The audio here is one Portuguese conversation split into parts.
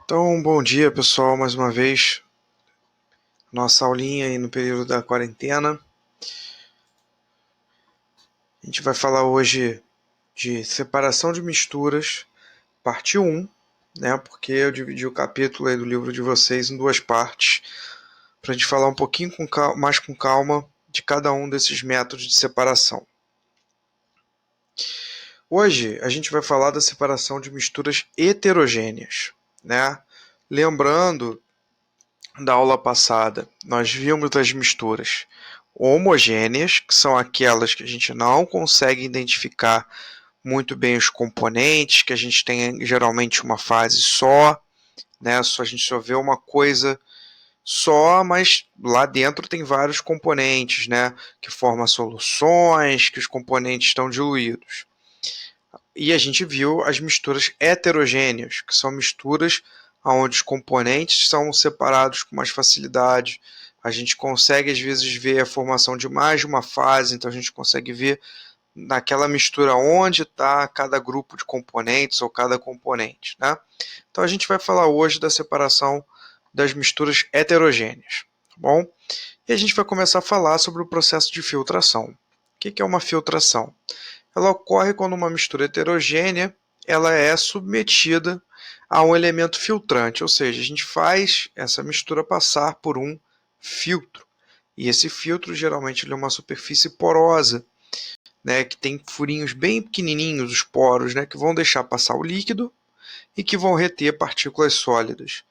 Então, bom dia pessoal, mais uma vez, nossa aulinha aí no período da quarentena. A gente vai falar hoje de separação de misturas, parte 1, né? Porque eu dividi o capítulo aí do livro de vocês em duas partes, para a gente falar um pouquinho mais com calma de cada um desses métodos de separação. Hoje a gente vai falar da separação de misturas heterogêneas, né? Lembrando da aula passada, nós vimos as misturas homogêneas, que são aquelas que a gente não consegue identificar muito bem os componentes, que a gente tem geralmente uma fase só, né? A gente só vê uma coisa só, mas lá dentro tem vários componentes, né? Que formam soluções, que os componentes estão diluídos. E a gente viu as misturas heterogêneas, que são misturas onde os componentes são separados com mais facilidade. A gente consegue, às vezes, ver a formação de mais de uma fase, então a gente consegue ver naquela mistura onde está cada grupo de componentes ou cada componente. Né? Então a gente vai falar hoje da separação das misturas heterogêneas. Tá bom? E a gente vai começar a falar sobre o processo de filtração. O que é uma filtração? Ela ocorre quando uma mistura heterogênea ela é submetida a um elemento filtrante, ou seja, a gente faz essa mistura passar por um filtro. E esse filtro geralmente é uma superfície porosa, né, que tem furinhos bem pequenininhos, os poros, né, que vão deixar passar o líquido e que vão reter partículas sólidas,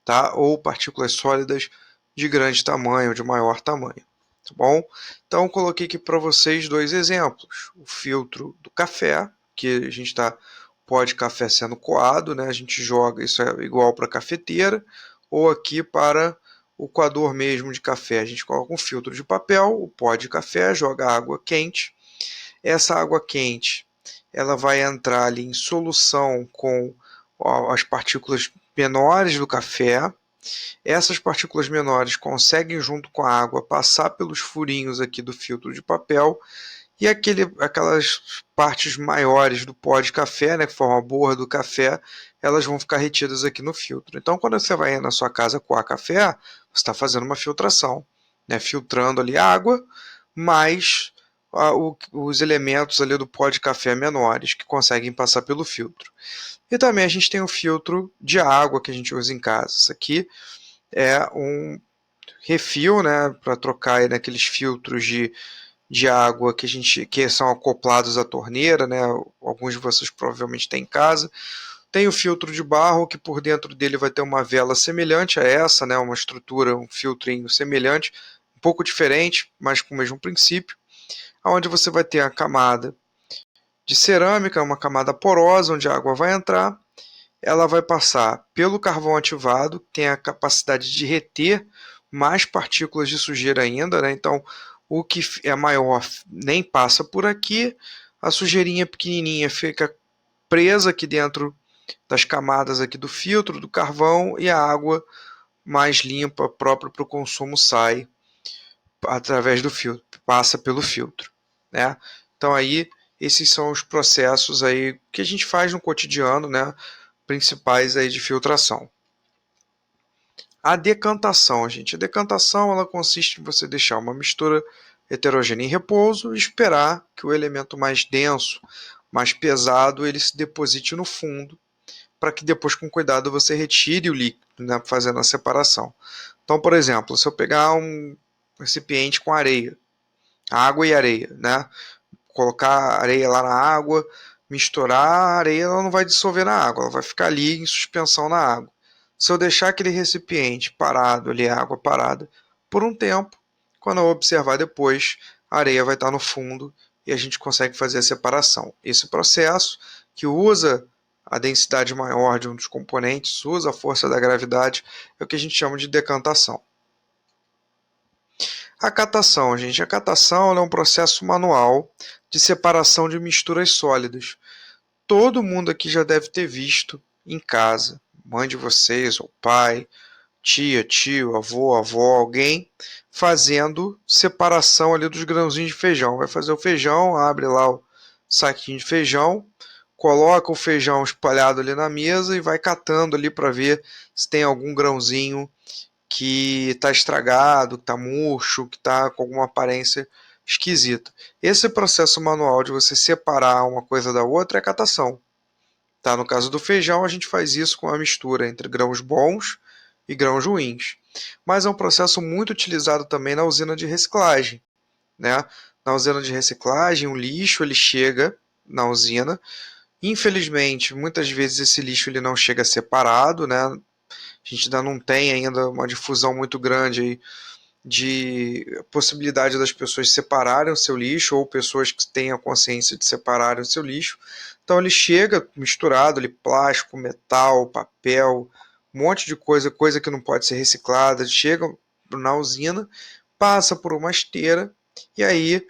tá? Ou partículas sólidas de grande tamanho, de maior tamanho. Tá bom? Então, coloquei aqui para vocês dois exemplos. O filtro do café, que a gente está pó de café sendo coado, né? A gente joga, isso é igual para cafeteira, ou aqui para o coador mesmo de café. A gente coloca um filtro de papel, o pó de café, joga água quente. Essa água quente ela vai entrar ali em solução com as partículas menores do café. Essas partículas menores conseguem, junto com a água, passar pelos furinhos aqui do filtro de papel e aquelas partes maiores do pó de café, né, que formam a borra do café, elas vão ficar retidas aqui no filtro. Então, quando você vai na sua casa coar café, você está fazendo uma filtração, né, filtrando ali a água, mais os elementos ali do pó de café menores que conseguem passar pelo filtro. E também a gente tem o filtro de água que a gente usa em casa. Isso aqui é um refil, né, para trocar aí naqueles filtros de água que são acoplados à torneira, né? Alguns de vocês provavelmente têm em casa. Tem o filtro de barro, que por dentro dele vai ter uma vela semelhante a essa, né? Uma estrutura, um filtrinho semelhante, um pouco diferente, mas com o mesmo princípio, onde você vai ter a camada de cerâmica, uma camada porosa, onde a água vai entrar. Ela vai passar pelo carvão ativado, que tem a capacidade de reter mais partículas de sujeira ainda, né? Então, o que é maior nem passa por aqui, a sujeirinha pequenininha fica presa aqui dentro das camadas aqui do filtro, do carvão, e a água mais limpa, própria para o consumo, sai através do filtro, passa pelo filtro, né? Então aí esses são os processos aí que a gente faz no cotidiano, né? Principais aí de filtração. A decantação, gente. A decantação ela consiste em você deixar uma mistura heterogênea em repouso e esperar que o elemento mais denso, mais pesado, ele se deposite no fundo, para que depois, com cuidado, você retire o líquido, né, fazendo a separação. Então, por exemplo, se eu pegar um recipiente com areia, água e areia, né, colocar areia lá na água, misturar a areia, ela não vai dissolver na água, ela vai ficar ali em suspensão na água. Se eu deixar aquele recipiente parado ali, a água parada, por um tempo, quando eu observar depois, a areia vai estar no fundo e a gente consegue fazer a separação. Esse processo, que usa a densidade maior de um dos componentes, usa a força da gravidade, é o que a gente chama de decantação. A catação, gente. A catação é um processo manual de separação de misturas sólidas. Todo mundo aqui já deve ter visto em casa, mãe de vocês, ou pai, tia, tio, avô, avó, alguém fazendo separação ali dos grãozinhos de feijão. Vai fazer o feijão, abre lá o saquinho de feijão, coloca o feijão espalhado ali na mesa e vai catando ali para ver se tem algum grãozinho que está estragado, que está murcho, que está com alguma aparência esquisita. Esse processo manual de você separar uma coisa da outra é catação. Tá? No caso do feijão, a gente faz isso com a mistura entre grãos bons e grãos ruins. Mas é um processo muito utilizado também na usina de reciclagem. Né? Na usina de reciclagem, o lixo ele chega na usina. Infelizmente, muitas vezes esse lixo ele não chega separado, né? A gente ainda não tem ainda uma difusão muito grande aí de possibilidade das pessoas separarem o seu lixo ou pessoas que tenham consciência de separarem o seu lixo. Então ele chega misturado, ali, plástico, metal, papel, um monte de coisa, coisa que não pode ser reciclada, chega na usina, passa por uma esteira e aí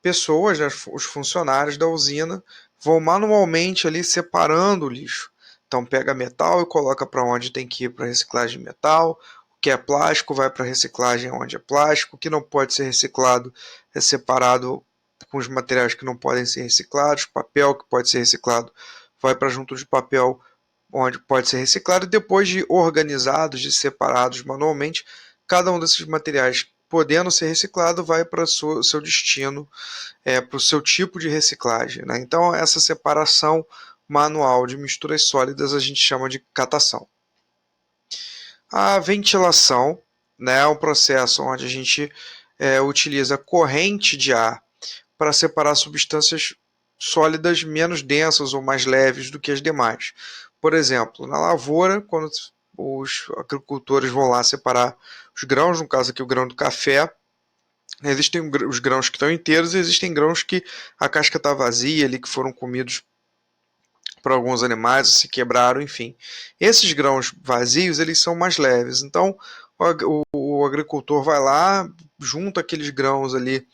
pessoas, né, os funcionários da usina, vão manualmente ali separando o lixo. Então pega metal e coloca para onde tem que ir para reciclagem de metal, o que é plástico vai para reciclagem onde é plástico, o que não pode ser reciclado é separado com os materiais que não podem ser reciclados, papel que pode ser reciclado vai para junto de papel onde pode ser reciclado, e depois de organizados, de separados manualmente, cada um desses materiais podendo ser reciclado vai para o seu destino, para o seu tipo de reciclagem. Né? Então, essa separação manual de misturas sólidas a gente chama de catação. A ventilação, né, é um processo onde a gente utiliza corrente de ar para separar substâncias sólidas menos densas ou mais leves do que as demais. Por exemplo, na lavoura, quando os agricultores vão lá separar os grãos, no caso aqui o grão do café, existem os grãos que estão inteiros e existem grãos que a casca está vazia, ali, que foram comidos por alguns animais, se quebraram, enfim. Esses grãos vazios, eles são mais leves. Então, o agricultor vai lá, junta aqueles grãos ali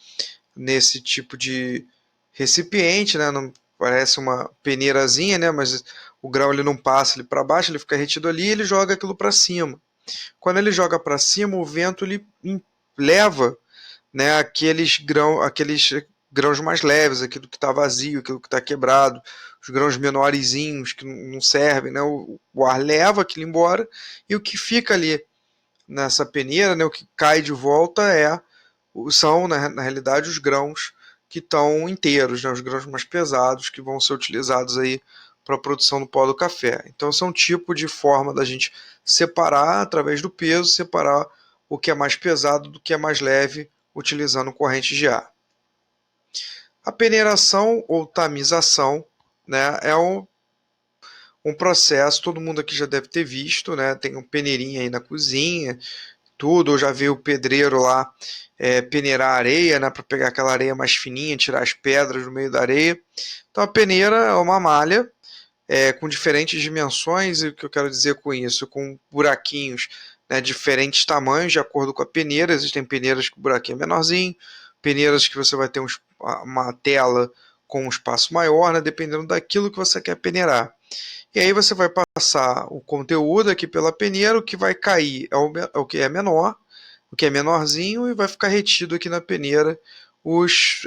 nesse tipo de recipiente, né? Não parece uma peneirazinha, né? Mas o grão ele não passa ele para baixo, ele fica retido ali e ele joga aquilo para cima. Quando ele joga para cima, o vento ele leva, né, aqueles grãos mais leves, aquilo que está vazio, aquilo que está quebrado, os grãos menorzinhos que não servem, né, o ar leva aquilo embora e o que fica ali nessa peneira, né, o que cai de volta são na realidade os grãos que estão inteiros, né, os grãos mais pesados que vão ser utilizados aí para a produção do pó do café. Então, esse é um tipo de forma da gente separar através do peso, separar o que é mais pesado do que é mais leve, utilizando corrente de ar. A peneiração ou tamização, né, é um processo, todo mundo aqui já deve ter visto, né, tem um peneirinho aí na cozinha, tudo, eu já vi o pedreiro lá peneirar areia, né, para pegar aquela areia mais fininha, tirar as pedras do meio da areia. Então a peneira é uma malha com diferentes dimensões, e o que eu quero dizer com isso, com buraquinhos, né, diferentes tamanhos de acordo com a peneira. Existem peneiras que o buraquinho é menorzinho, peneiras que você vai ter uma tela com um espaço maior, né, dependendo daquilo que você quer peneirar. E aí você vai passar o conteúdo aqui pela peneira, o que vai cair é o que é menor, o que é menorzinho, e vai ficar retido aqui na peneira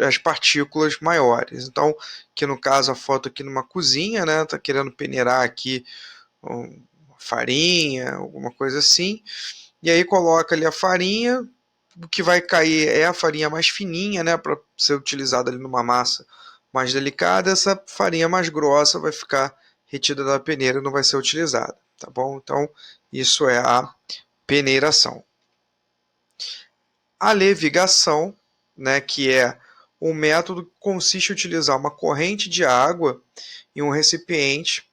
as partículas maiores. Então, aqui no caso a foto aqui numa cozinha, né? Tá querendo peneirar aqui uma farinha, alguma coisa assim. E aí coloca ali a farinha, o que vai cair é a farinha mais fininha, né? Para ser utilizada ali numa massa mais delicada. Essa farinha mais grossa vai ficar retida da peneira e não vai ser utilizada, tá bom? Então, isso é a peneiração. A levigação, né, que é um método que consiste em utilizar uma corrente de água em um recipiente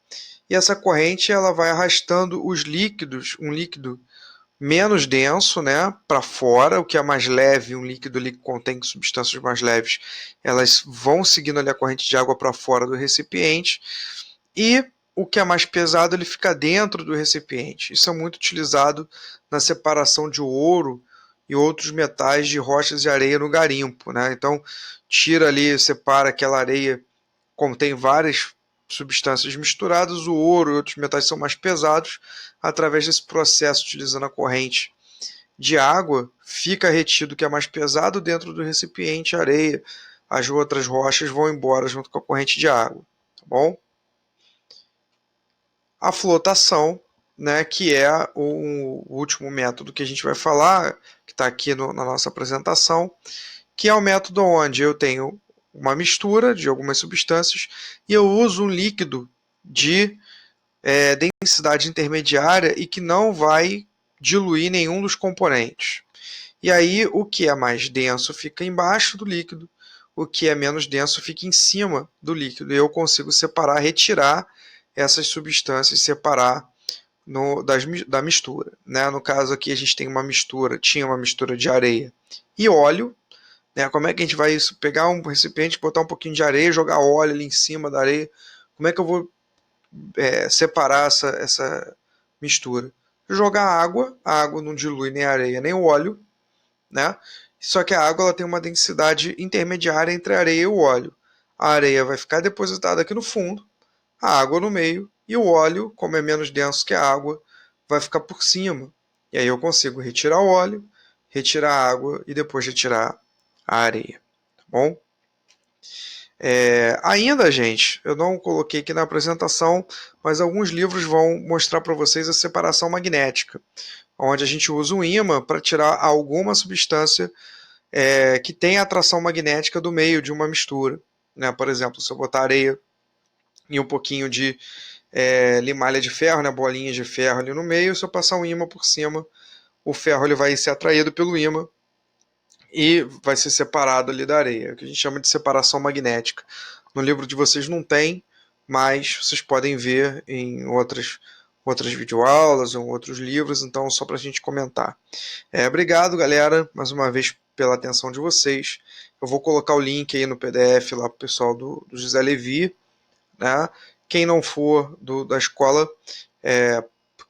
e essa corrente ela vai arrastando os líquidos, um líquido menos denso, né, para fora, o que é mais leve, um líquido ali que contém substâncias mais leves, elas vão seguindo ali a corrente de água para fora do recipiente e o que é mais pesado ele fica dentro do recipiente. Isso é muito utilizado na separação de ouro e outros metais de rochas de areia no garimpo, né? Então tira ali, separa aquela areia, contém várias substâncias misturadas, o ouro e outros metais são mais pesados. Através desse processo, utilizando a corrente de água, fica retido o que é mais pesado dentro do recipiente, a areia, as outras rochas vão embora junto com a corrente de água, tá bom? a flotação, né, que é o último método que a gente vai falar, que está aqui na nossa apresentação, que é o método onde eu tenho uma mistura de algumas substâncias e eu uso um líquido de densidade intermediária e que não vai diluir nenhum dos componentes. E aí o que é mais denso fica embaixo do líquido, o que é menos denso fica em cima do líquido. E eu consigo separar, retirar essas substâncias, separar da mistura. Né? No caso aqui a gente tem tinha uma mistura de areia e óleo. Né? Como é que a gente vai pegar um recipiente, botar um pouquinho de areia, jogar óleo ali em cima da areia? Como é que eu vou separar essa mistura? Jogar água, a água não dilui nem a areia nem o óleo, né? Só que a água ela tem uma densidade intermediária entre a areia e o óleo. A areia vai ficar depositada aqui no fundo, a água no meio e o óleo, como é menos denso que a água, vai ficar por cima. E aí eu consigo retirar o óleo, retirar a água e depois retirar a areia. Tá bom? Ainda, gente, eu não coloquei aqui na apresentação, mas alguns livros vão mostrar para vocês a separação magnética, onde a gente usa um ímã para tirar alguma substância que tem a atração magnética do meio de uma mistura. Né? Por exemplo, se eu botar areia e um pouquinho de limalha de ferro, né, bolinhas de ferro ali no meio, se eu passar um ímã por cima, o ferro ele vai ser atraído pelo ímã e vai ser separado ali da areia, que a gente chama de separação magnética. No livro de vocês não tem, mas vocês podem ver em outras videoaulas ou outros livros, então só para a gente comentar. Obrigado, galera, mais uma vez pela atenção de vocês. Eu vou colocar o link aí no PDF lá para o pessoal do José Levi. Né? Quem não for da escola,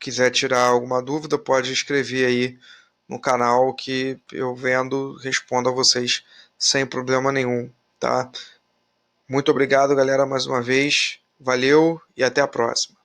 quiser tirar alguma dúvida, pode escrever aí no canal que eu vendo, respondo a vocês sem problema nenhum. Tá? Muito obrigado, galera, mais uma vez. Valeu e até a próxima.